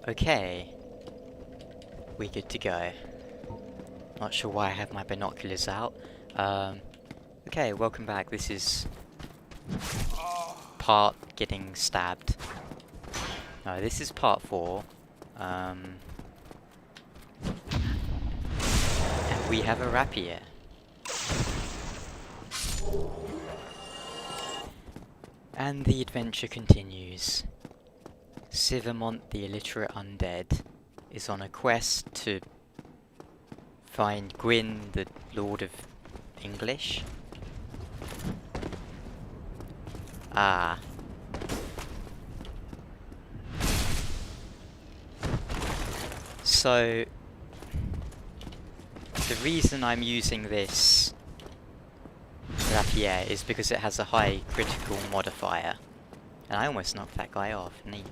Okay, we're good to go. Not sure why I have my binoculars out. Okay, welcome back. This is part getting stabbed. No, this is part 4. And we have a rapier. And the adventure continues. Sivermont, the illiterate undead, is on a quest to find Gwyn, the Lord of English. Ah. So, the reason I'm using this rapier is because it has a high critical modifier. And I almost knocked that guy off. Neat.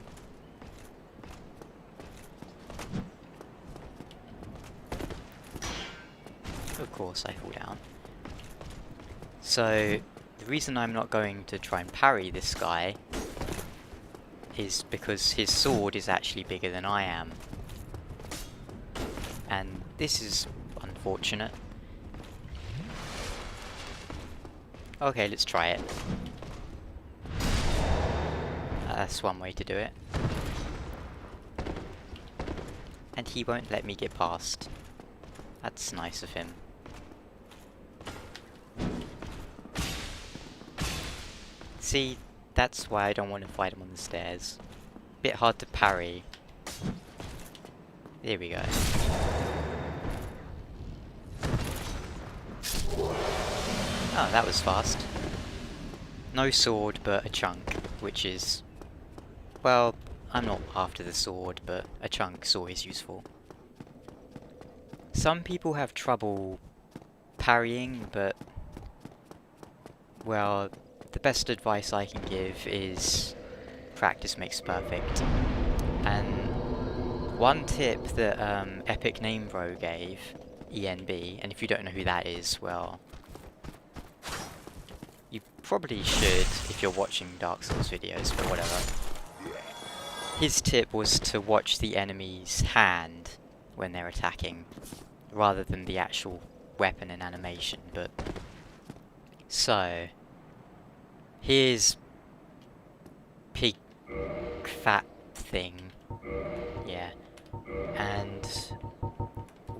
Of course I fall down. So, the reason I'm not going to try and parry this guy is because his sword is actually bigger than I am. And this is unfortunate. Okay, let's try it. That's one way to do it. And he won't let me get past. That's nice of him. See, that's why I don't want to fight him on the stairs. Bit hard to parry. There we go. Oh, that was fast. No sword, but a chunk, which is... well, I'm not after the sword, but a chunk's always useful. Some people have trouble parrying, but... well, the best advice I can give is... practice makes perfect. And one tip that Epic Name Bro gave, ENB, and if you don't know who that is, well... you probably should if you're watching Dark Souls videos, but whatever. His tip was to watch the enemy's hand when they're attacking, rather than the actual weapon and animation, but... so... here's... pig... fat thing. Yeah. And...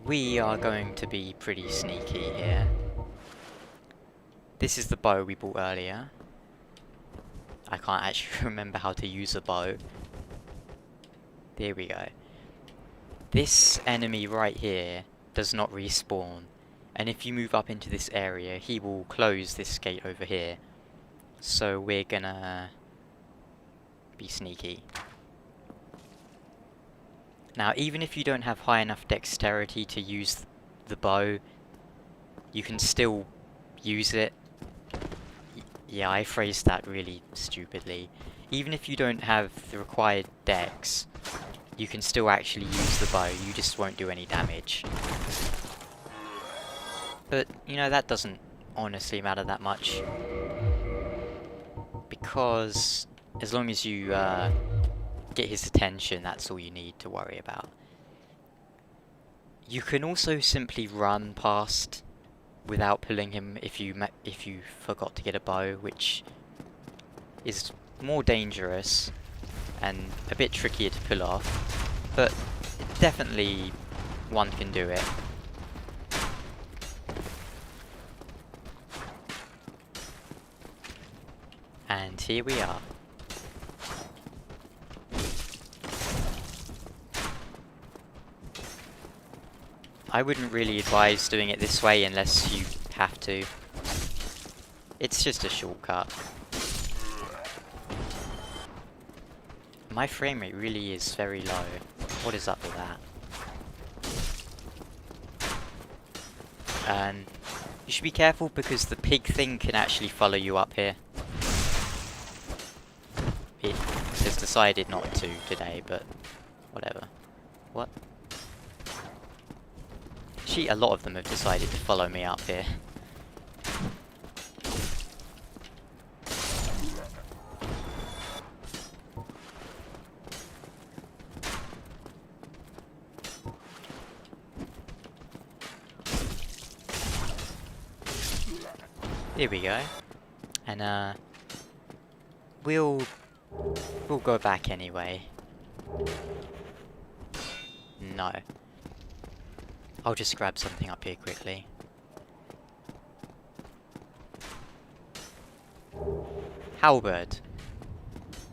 we are going to be pretty sneaky here. This is the bow we bought earlier. I can't actually remember how to use a bow. There we go. This enemy right here does not respawn. And if you move up into this area, he will close this gate over here. So we're gonna be sneaky. Now, even if you don't have high enough dexterity to use the bow, you can still use it. Yeah, I phrased that really stupidly. Even if you don't have the required dex, you can still actually use the bow, you just won't do any damage. But, you know, that doesn't honestly matter that much. Because, as long as you get his attention, that's all you need to worry about. You can also simply run past without pulling him if you forgot to get a bow, which is more dangerous and a bit trickier to pull off, but definitely one can do it. And here we are. I wouldn't really advise doing it this way unless you have to. It's just a shortcut. My frame rate really is very low. What is up with that? And you should be careful because the pig thing can actually follow you up here. It has decided not to today, but whatever. What? A lot of them have decided to follow me up here. Here we go. And we'll go back anyway. No. I'll just grab something up here quickly. Halberd.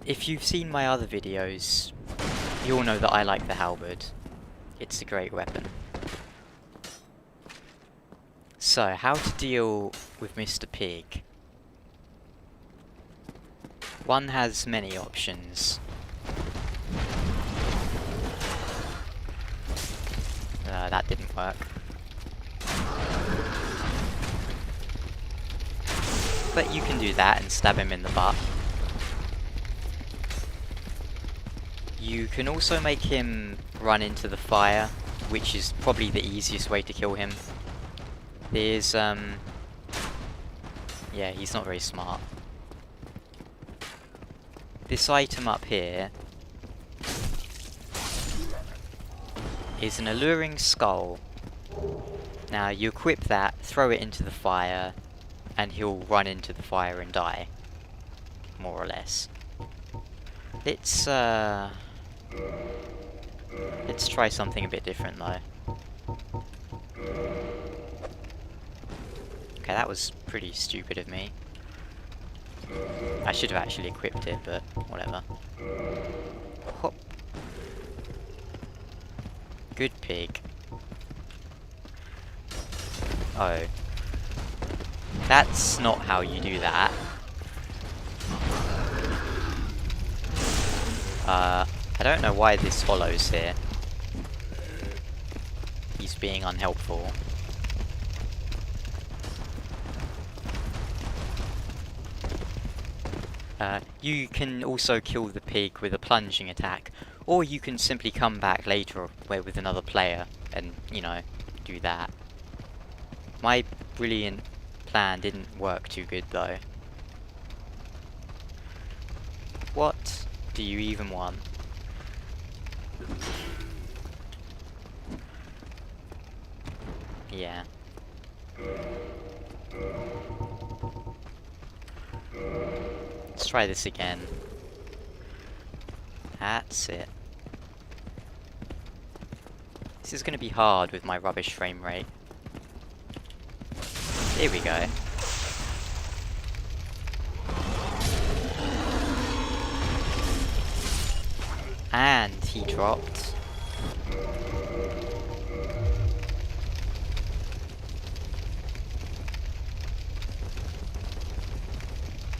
If you've seen my other videos, you all know that I like the halberd. It's a great weapon. So, how to deal with Mr. Pig? One has many options. That didn't work. But you can do that and stab him in the butt. You can also make him run into the fire, which is probably the easiest way to kill him. There's, yeah, he's not very smart. This item up here is an alluring skull. Now, you equip that, throw it into the fire, and he'll run into the fire and die. More or less. Let's try something a bit different, though. Okay, that was pretty stupid of me. I should have actually equipped it, but whatever. Hop. Good pig. Oh. That's not how you do that. I don't know why this follows here. He's being unhelpful. You can also kill the pig with a plunging attack, or you can simply come back later with another player and, you know, do that. My brilliant plan didn't work too good though. What do you even want? Yeah. Let's try this again. That's it. This is going to be hard with my rubbish frame rate. Here we go. And he dropped.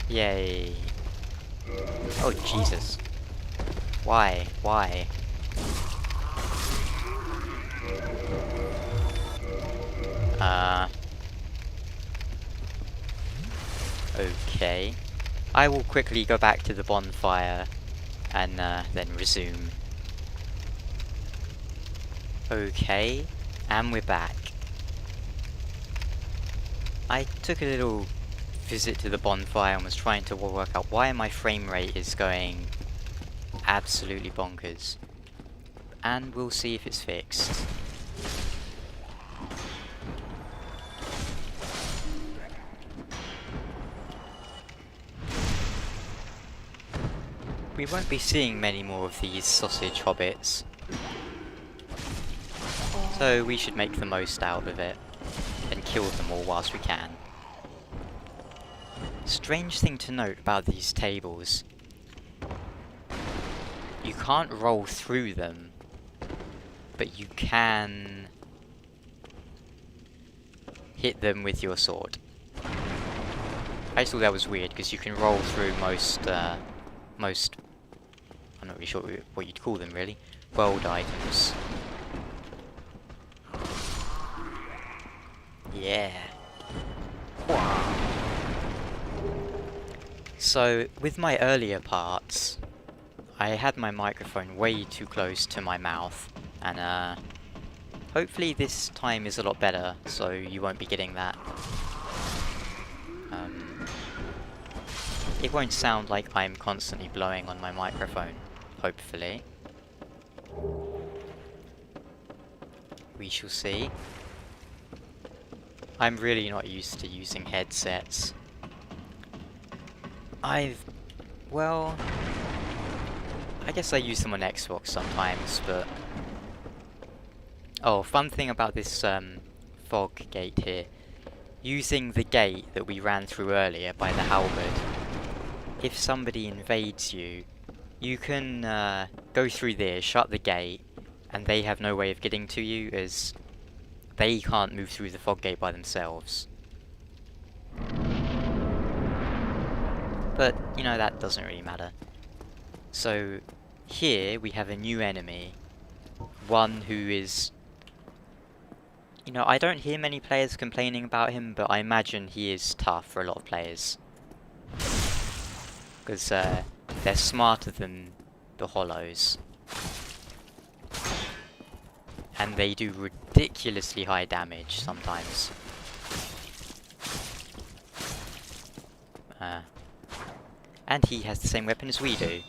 Yay. Oh, Jesus. Why? Why? Okay. I will quickly go back to the bonfire and then resume. Okay, and we're back. I took a little visit to the bonfire and was trying to work out why my frame rate is going absolutely bonkers. And we'll see if it's fixed. We won't be seeing many more of these sausage hobbits, so we should make the most out of it and kill them all whilst we can. Strange thing to note about these tables: you can't roll through them, but you can hit them with your sword. I just thought that was weird, because you can roll through most, I'm not really sure what you'd call them really, world items. Yeah. Wow. So, with my earlier parts, I had my microphone way too close to my mouth, and hopefully this time is a lot better, so you won't be getting that. It won't sound like I'm constantly blowing on my microphone, hopefully. We shall see. I'm really not used to using headsets. Well, I guess I use them on Xbox sometimes, but... Oh, fun thing about this fog gate here. Using the gate that we ran through earlier by the halberd, if somebody invades you, you can go through there, shut the gate, and they have no way of getting to you, as they can't move through the fog gate by themselves. But, you know, that doesn't really matter. So, here we have a new enemy. One who is... You know, I don't hear many players complaining about him, but I imagine he is tough for a lot of players. Because they're smarter than the Hollows. And they do ridiculously high damage sometimes. And he has the same weapon as we do.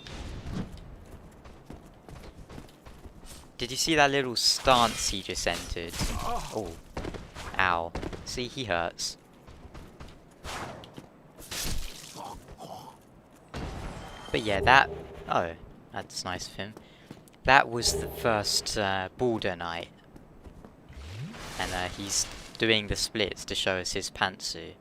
Did you see that little stance he just entered? Oh. Ow. See, he hurts. But yeah, that... Oh, that's nice of him. That was the first Border Knight. And he's doing the splits to show us his pantsu.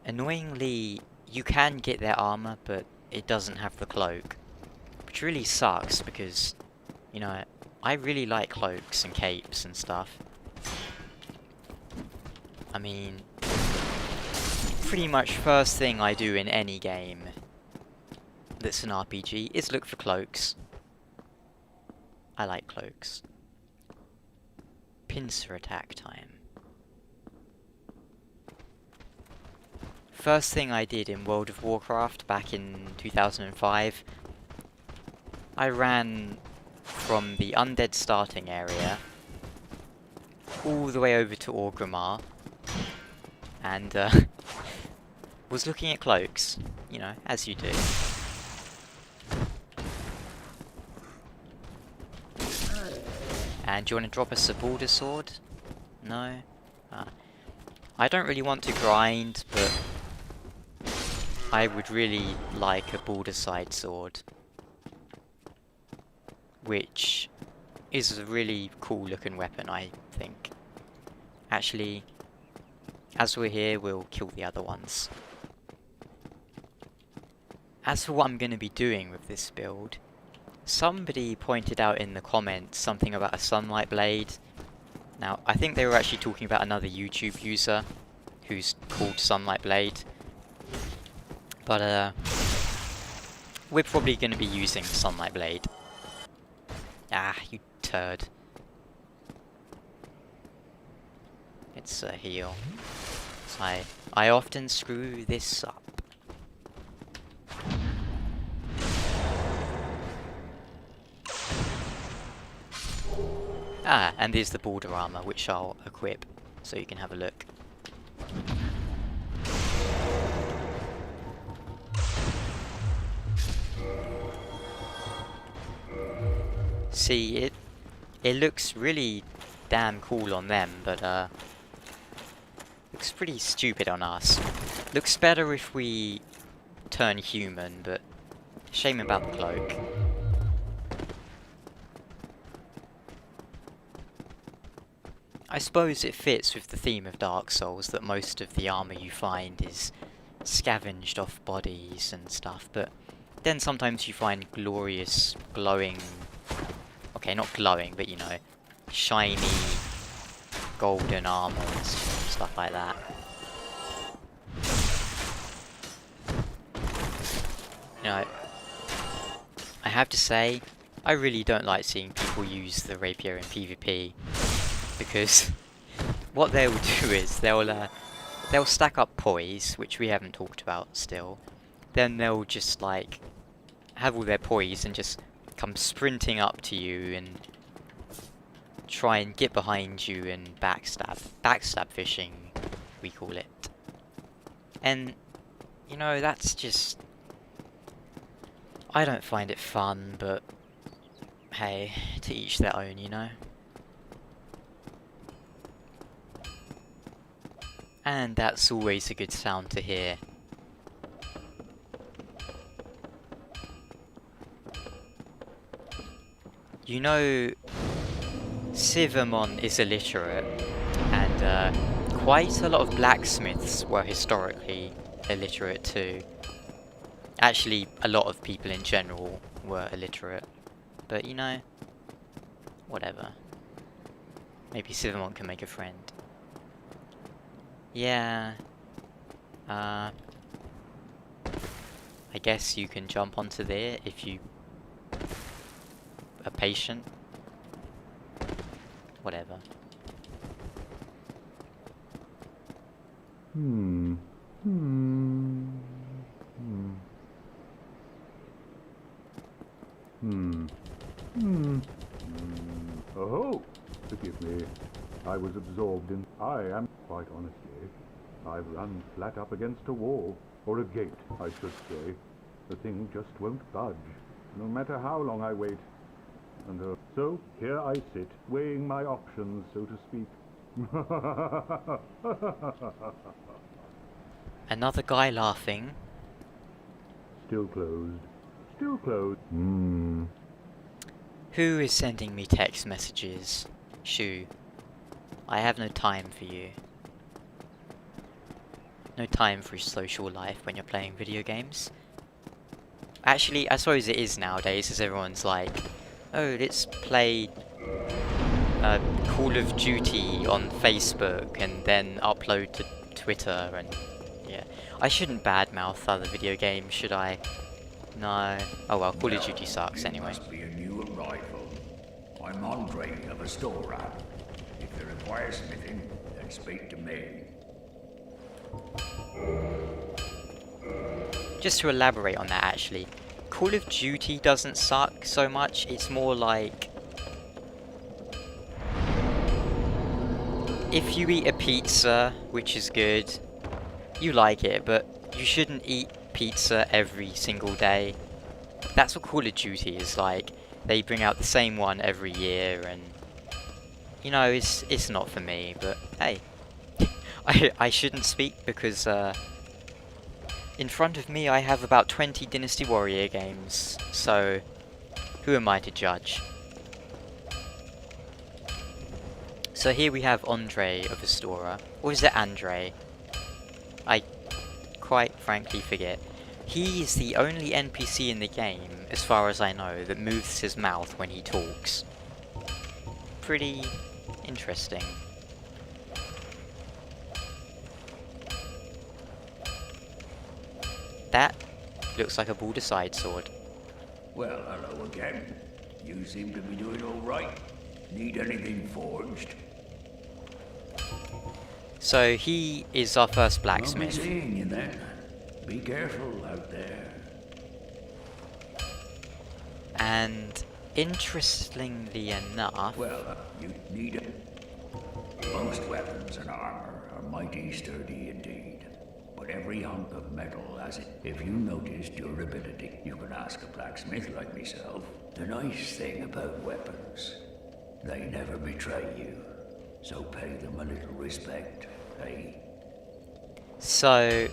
Annoyingly, you can get their armor, but it doesn't have the cloak. Which really sucks, because, you know, I really like cloaks and capes and stuff. I mean, pretty much first thing I do in any game that's an RPG is look for cloaks. I like cloaks. Pincer attack time. First thing I did in World of Warcraft back in 2005, I ran from the Undead starting area all the way over to Orgrimmar and was looking at cloaks, you know, as you do. And do you want to drop us a border sword? No? I don't really want to grind, but I would really like a border side sword. Which is a really cool looking weapon, I think. Actually, as we're here, we'll kill the other ones. As for what I'm going to be doing with this build, somebody pointed out in the comments something about a sunlight blade. Now, I think they were actually talking about another YouTube user who's called Sunlight Blade. But, we're probably going to be using Sunlight Blade. Ah, you turd. It's a heal. So I often screw this up. Ah, and there's the border armor, which I'll equip, so you can have a look. See, it looks really damn cool on them, but looks pretty stupid on us. Looks better if we turn human, but shame about the cloak. I suppose it fits with the theme of Dark Souls that most of the armor you find is scavenged off bodies and stuff, but then sometimes you find glorious, glowing... Okay, not glowing, but you know, shiny, golden armor and stuff like that. You know, I have to say, I really don't like seeing people use the rapier in PvP, because what they'll do is they'll stack up poise, which we haven't talked about still. Then they'll just like have all their poise and just come sprinting up to you and try and get behind you and backstab fishing, we call it. And you know, that's just, I don't find it fun, but hey, to each their own, you know. And that's always a good sound to hear. You know, Civilmon is illiterate, and quite a lot of blacksmiths were historically illiterate too. Actually, a lot of people in general were illiterate. But you know, whatever. Maybe Civilmon can make a friend. Yeah. I guess you can jump onto there if you are patient. Whatever. Oh, forgive me. I was absorbed in... I am, quite honestly, I've run flat up against a wall, or a gate, I should say. The thing just won't budge, no matter how long I wait. And so, here I sit, weighing my options, so to speak. Another guy laughing. Still closed. Still closed. Who is sending me text messages? Shoo. I have no time for you. No time for social life when you're playing video games. Actually, I suppose it is nowadays, as everyone's like, oh, let's play Call of Duty on Facebook and then upload to Twitter, and yeah. I shouldn't badmouth other video games, should I? No. Oh well, Call of Duty sucks anyway. Must be a new arrival. I'm Andre of Astora. If you require smithing, then speak to me. Just to elaborate on that, actually, Call of Duty doesn't suck so much. It's more like, if you eat a pizza, which is good, you like it, but you shouldn't eat pizza every single day. That's what Call of Duty is like. They bring out the same one every year, and you know, it's not for me. But hey, I shouldn't speak because in front of me I have about 20 Dynasty Warrior games, so who am I to judge? So here we have Andre of Astora. Or is it Andre? I quite frankly forget. He is the only NPC in the game, as far as I know, that moves his mouth when he talks. Pretty interesting. That looks like a Baldur's sword. Well, hello again. You seem to be doing all right. Need anything forged? So he is our first blacksmith. I'll be seeing you then. Be careful out there. And interestingly enough... Well, you need it. Most weapons and armor are mighty sturdy indeed. But every hunk of metal has it. If you notice durability, you can ask a blacksmith like myself. The nice thing about weapons, they never betray you. So pay them a little respect, eh? So...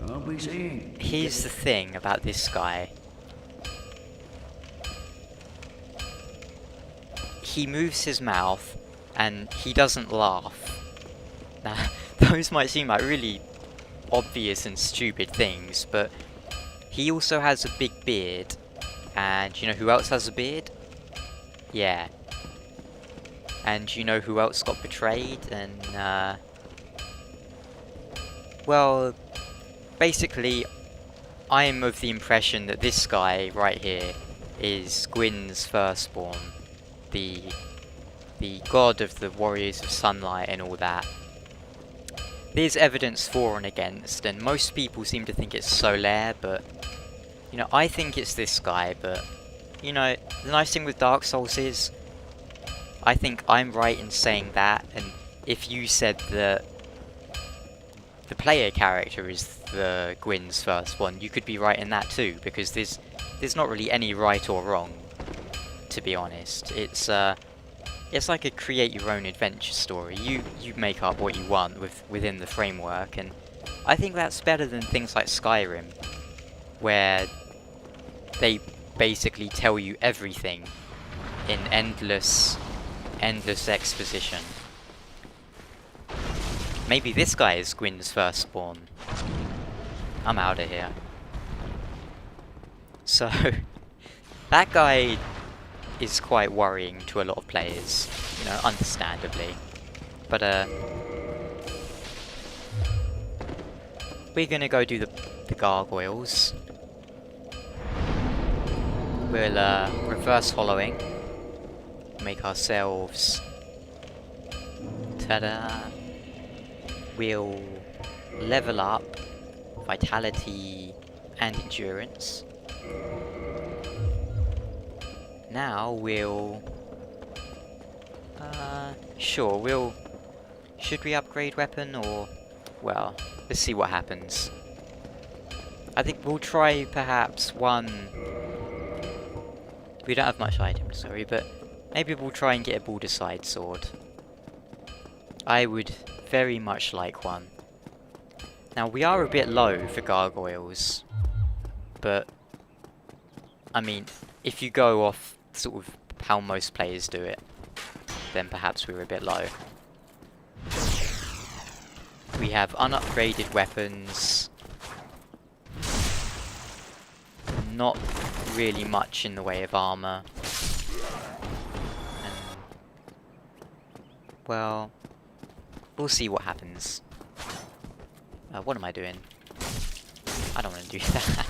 I'll be seeing. here's the thing about this guy. He moves his mouth, and he doesn't laugh. Now, those might seem like really obvious and stupid things, but he also has a big beard. And you know who else has a beard? Yeah. And you know who else got betrayed? And, well, basically, I'm of the impression that this guy right here is Gwyn's firstborn. The god of the warriors of sunlight and all that. There's evidence for and against, and most people seem to think it's Solaire, but you know, I think it's this guy. But you know, the nice thing with Dark Souls is I think I'm right in saying that, and if you said that the player character is the Gwyn's first one, you could be right in that too, because there's not really any right or wrong, to be honest. It's it's like a create your own adventure story. You make up what you want within the framework, and I think that's better than things like Skyrim, where they basically tell you everything in endless exposition. Maybe this guy is Gwyn's firstborn. I'm out of here. So, that guy is quite worrying to a lot of players, you know, understandably. But, we're gonna go do the gargoyles. We'll, reverse hollowing. Make ourselves... ta-da! We'll level up vitality and endurance. Now we'll... sure, we'll... should we upgrade weapon or... well, let's see what happens. I think we'll try perhaps one... we don't have much items, sorry, but maybe we'll try and get a border-side sword. I would very much like one. Now, we are a bit low for gargoyles, but... I mean, if you go off sort of how most players do it, then perhaps we're a bit low. We have unupgraded weapons. Not really much in the way of armor. And, well, we'll see what happens. What am I doing? I don't want to do that.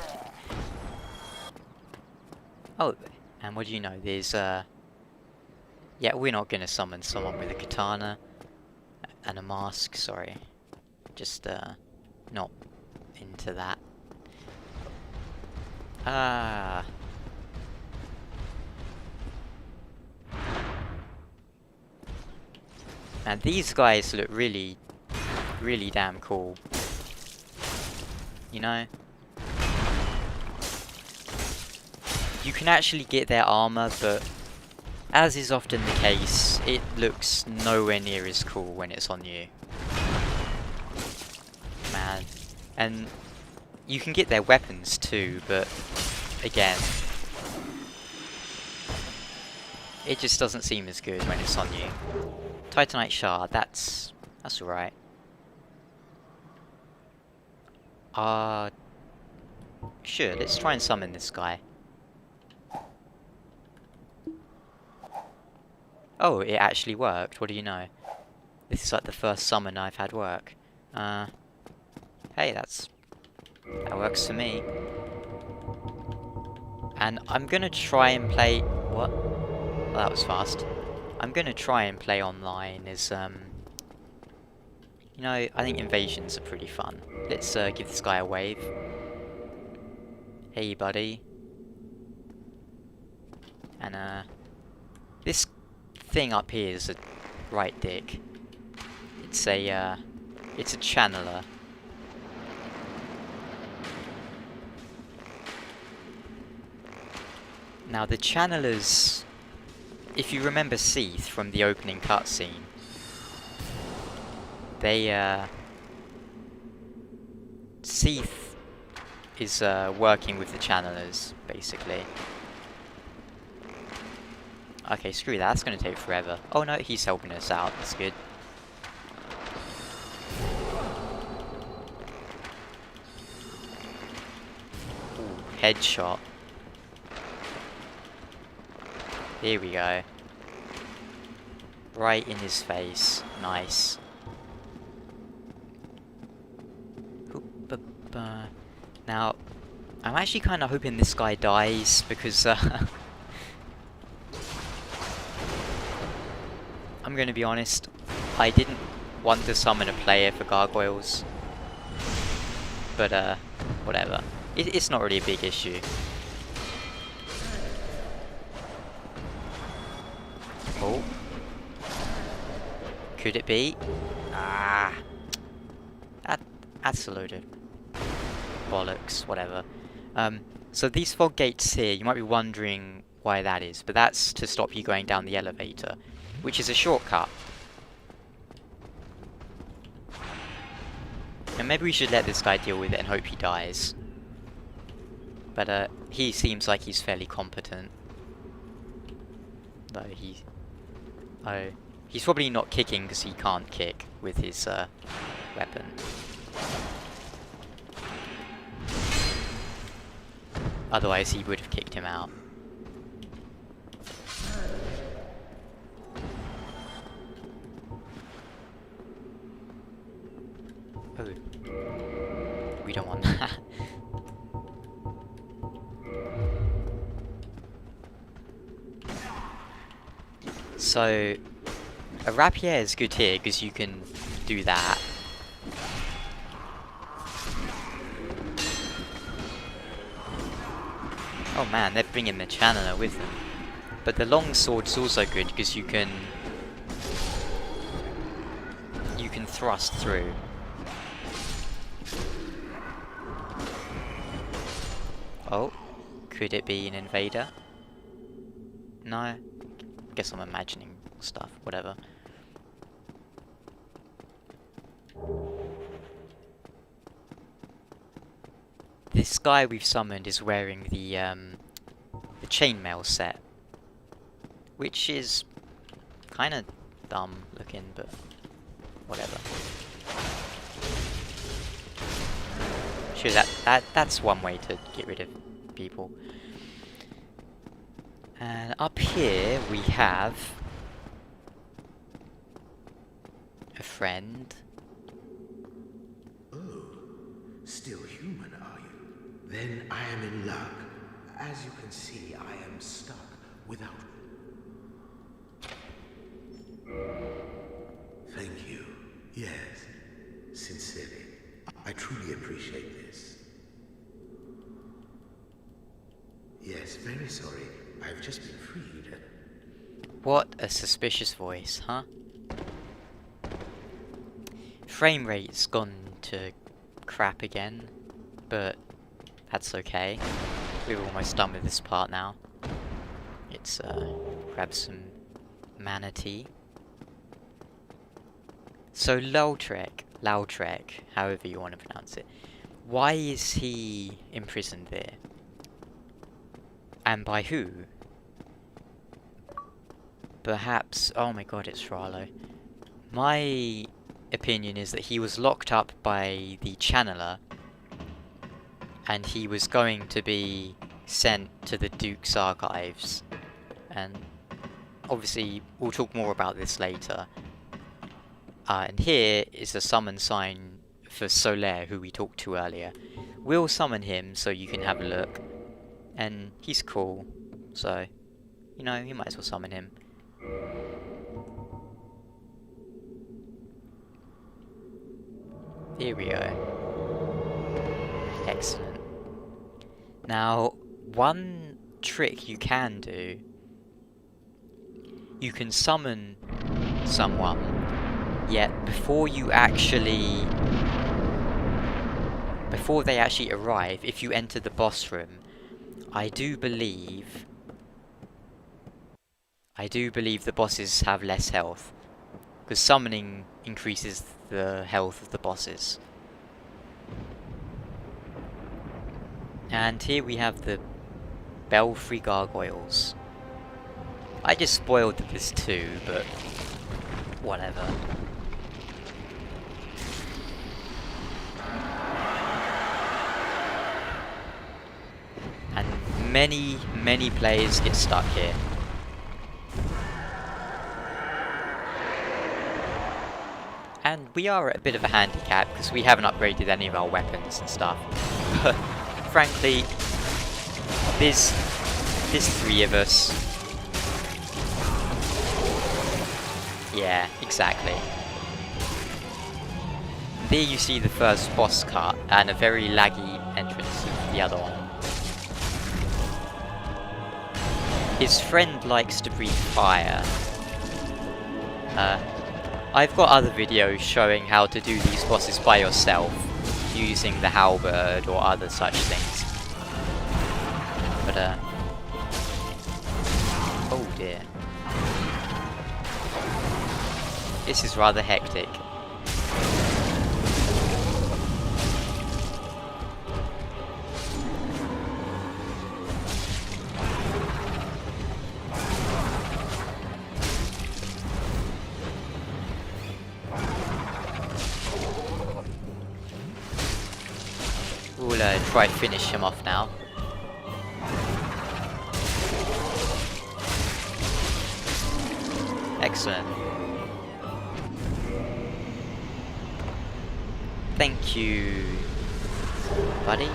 Oh, and what do you know? There's, yeah, we're not gonna summon someone with a katana and a mask, sorry. Just, not into that. Ah. And these guys look really, really damn cool. You know? You can actually get their armor, but as is often the case, it looks nowhere near as cool when it's on you. Man. And you can get their weapons too, but again, it just doesn't seem as good when it's on you. Titanite shard, that's alright. Sure, let's try and summon this guy. Oh, it actually worked. What do you know? This is like the first summon I've had work. Hey, that works for me. And I'm gonna try and play... what? Well, that was fast. I'm gonna try and play online as, you know, I think invasions are pretty fun. Let's, give this guy a wave. Hey, buddy. And, this thing up here is a right dick. It's a channeler. Now the channelers, if you remember Seath from the opening cutscene, they, Seath is, working with the channelers, basically. Okay, screw that, that's gonna take forever. Oh no, he's helping us out, that's good. Ooh, headshot. Here we go. Right in his face. Nice. Now, I'm actually kind of hoping this guy dies, because, I'm going to be honest, I didn't want to summon a player for gargoyles. But, whatever. It's not really a big issue. Oh. Could it be? Ah. That's a load of bollocks, whatever. So these fog gates here, you might be wondering why that is, but that's to stop you going down the elevator. which is a shortcut. And maybe we should let this guy deal with it and hope he dies. But he seems like he's fairly competent. Though he's probably not kicking because he can't kick with his weapon. Otherwise he would have kicked him out. Oh. We don't want that. So, a rapier is good here because you can do that. Oh man, they're bringing the channeler with them. But the long sword's also good because you can thrust through. Oh, could it be an invader? No. Guess I'm imagining stuff, whatever. This guy we've summoned is wearing the chainmail set, which is kind of dumb looking, but whatever. Sure, that's one way to get rid of people. And up here we have a friend. Oh, still human, are you? Then I am in luck. As you can see, I am stuck without... Thank you. Yes, sincerely. I truly appreciate this. Yes, very sorry. I've just been freed. What a suspicious voice, huh? Frame rate's gone to crap again, but that's okay. We're almost done with this part now. Let's grab some mana tea. So Lautrec, however you want to pronounce it. Why is he imprisoned there? And by who? Perhaps... oh my god, it's Rallo. My opinion is that he was locked up by the channeler, and he was going to be sent to the Duke's archives. And obviously, we'll talk more about this later. And here is a summon sign for Solaire, who we talked to earlier. We'll summon him so you can have a look. And he's cool, so, you know, you might as well summon him. Here we go. Excellent. Now, one trick you can do, you can summon someone, yet before they actually arrive, if you enter the boss room, I do believe the bosses have less health, because summoning increases the health of the bosses. And here we have the Belfry Gargoyles. I just spoiled this too, but whatever. And many players get stuck here. And we are at a bit of a handicap because we haven't upgraded any of our weapons and stuff. But frankly, there's three of us. Yeah, exactly. There you see the first boss cut and a very laggy entrance of the other one. His friend likes to breathe fire. I've got other videos showing how to do these bosses by yourself, using the halberd or other such things. But, oh dear. This is rather hectic. We'll try finish him off now. Excellent. Thank you, buddy.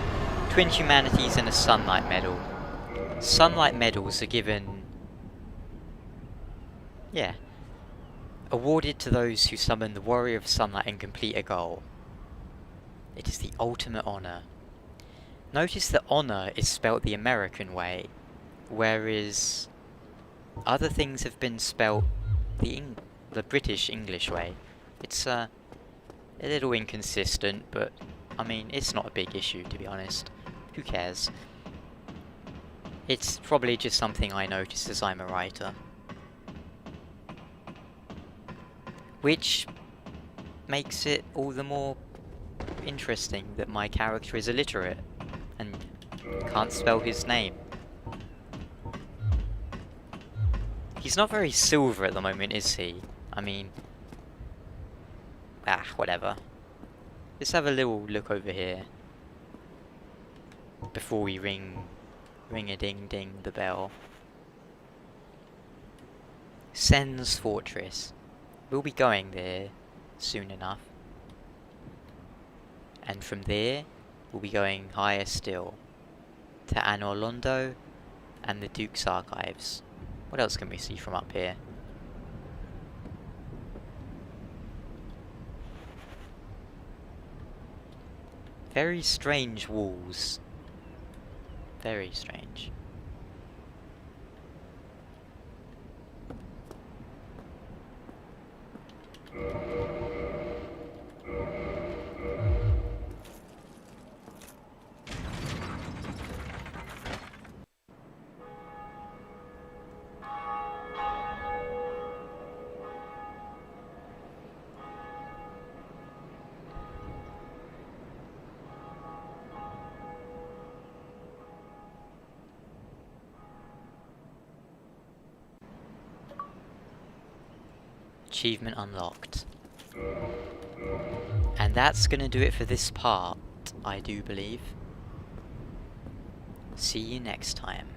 Twin Humanities and a Sunlight Medal. Sunlight Medals are given... yeah. Awarded to those who summon the Warrior of Sunlight and complete a goal. It is the ultimate honor. Notice that honor is spelt the American way, whereas other things have been spelt the British English way. It's a little inconsistent, but I mean, it's not a big issue, to be honest. Who cares? It's probably just something I notice as I'm a writer. Which makes it all the more interesting that my character is illiterate and can't spell his name. He's not very silver at the moment, is he? I mean... whatever. Let's have a little look over here before we ring-a-ding-ding the bell. Sen's Fortress. We'll be going there soon enough. And from there, we'll be going higher still to Anor Londo and the Duke's Archives. What else can we see from up here? Very strange walls. Very strange. Achievement unlocked. And that's gonna do it for this part, I do believe. See you next time.